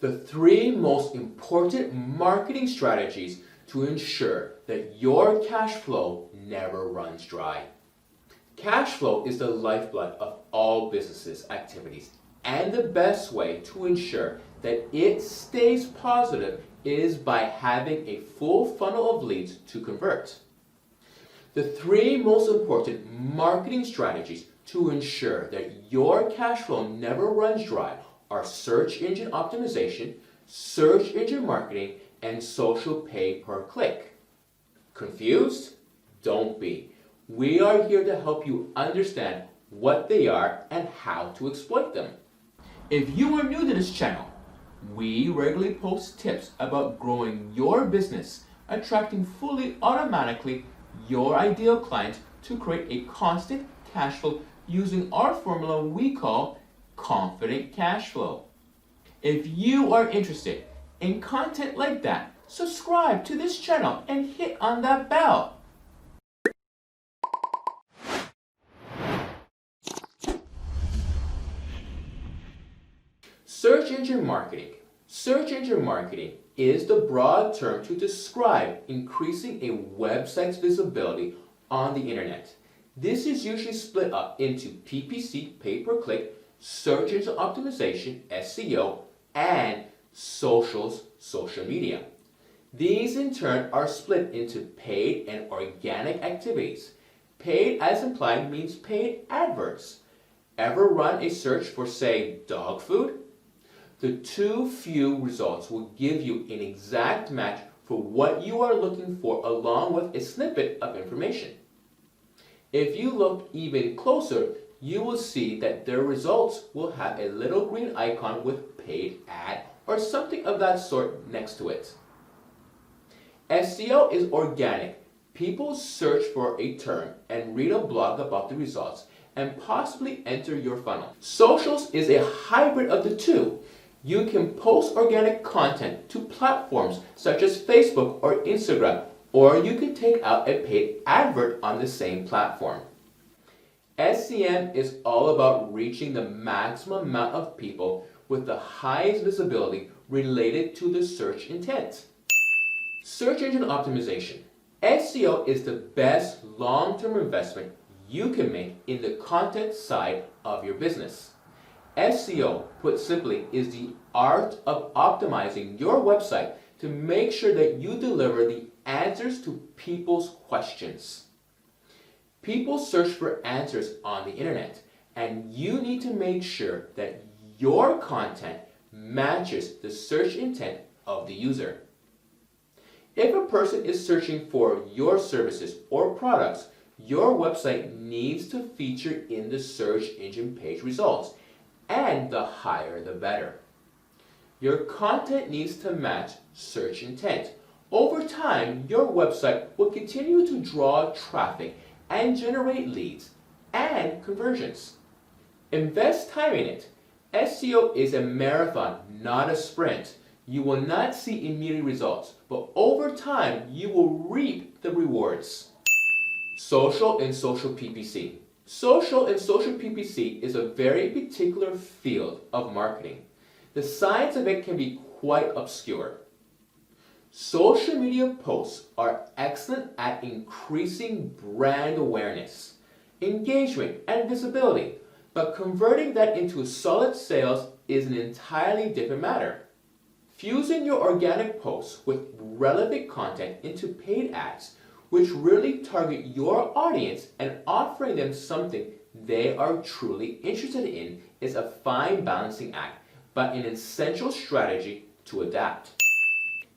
The three most important marketing strategies to ensure that your cash flow never runs dry. Cash flow is the lifeblood of all businesses' activities, and the best way to ensure that it stays positive is by having a full funnel of leads to convert. The three most important marketing strategies to ensure that your cash flow never runs dry are search engine optimization, search engine marketing, and social pay per click. Confused? Don't be. We are here to help you understand what they are and how to exploit them. If you are new to this channel, we regularly post tips about growing your business, attracting fully automatically your ideal client to create a constant cash flow using our formula we call confident cash flow. If you are interested in content like that, subscribe to this channel and hit on that bell. Search engine marketing. Search engine marketing is the broad term to describe increasing a website's visibility on the internet. This is usually split up into PPC, pay per click, search engine optimization, SEO, and social media. These in turn are split into paid and organic activities. Paid, as implied, means paid adverts. Ever run a search for, say, dog food? The too few results will give you an exact match for what you are looking for along with a snippet of information. If you look even closer, you will see that their results will have a little green icon with paid ad or something of that sort next to it. SEO is organic. People search for a term and read a blog about the results and possibly enter your funnel. Socials is a hybrid of the two. You can post organic content to platforms such as Facebook or Instagram, or you can take out a paid advert on the same platform. SEM is all about reaching the maximum amount of people with the highest visibility related to the search intent. Search engine optimization. SEO is the best long-term investment you can make in the content side of your business. SEO, put simply, is the art of optimizing your website to make sure that you deliver the answers to people's questions. People search for answers on the internet, and you need to make sure that your content matches the search intent of the user. If a person is searching for your services or products, your website needs to feature in the search engine page results, and the higher the better. Your content needs to match search intent. Over time, your website will continue to draw traffic and generate leads and conversions. Invest time in it. SEO is a marathon, not a sprint. You will not see immediate results, but over time, you will reap the rewards. Social and social PPC. Social and social PPC is a very particular field of marketing. The science of it can be quite obscure. Social media posts are excellent at increasing brand awareness, engagement, and visibility, but converting that into solid sales is an entirely different matter. Fusing your organic posts with relevant content into paid ads, which really target your audience and offering them something they are truly interested in, is a fine balancing act, but an essential strategy to adapt.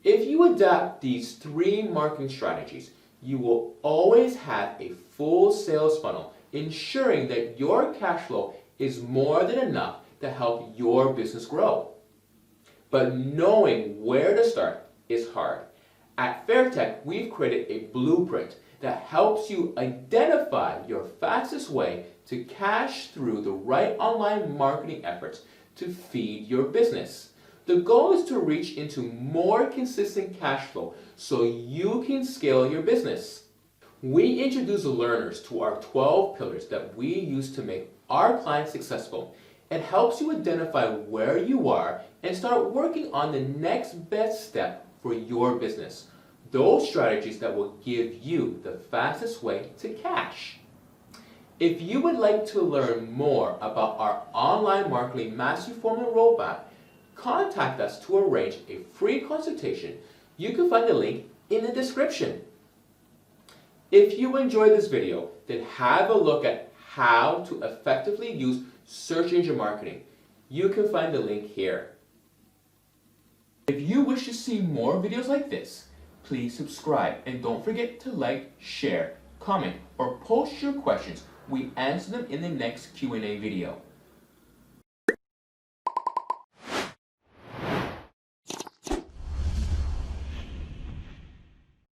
If you adapt these three marketing strategies, you will always have a full sales funnel, ensuring that your cash flow is more than enough to help your business grow. But knowing where to start is hard. At FairTech, we've created a blueprint that helps you identify your fastest way to cash through the right online marketing efforts to feed your business. The goal is to reach into more consistent cash flow so you can scale your business. We introduce learners to our 12 pillars that we use to make our clients successful. It helps you identify where you are and start working on the next best step for your business. Those strategies that will give you the fastest way to cash. If you would like to learn more about our online marketing mastery formula roadmap, contact us to arrange a free consultation. You can find the link in the description. If you enjoyed this video, then have a look at how to effectively use search engine marketing. You can find the link here. If you wish to see more videos like this, please subscribe and don't forget to like, share, comment, or post your questions. We answer them in the next Q&A video.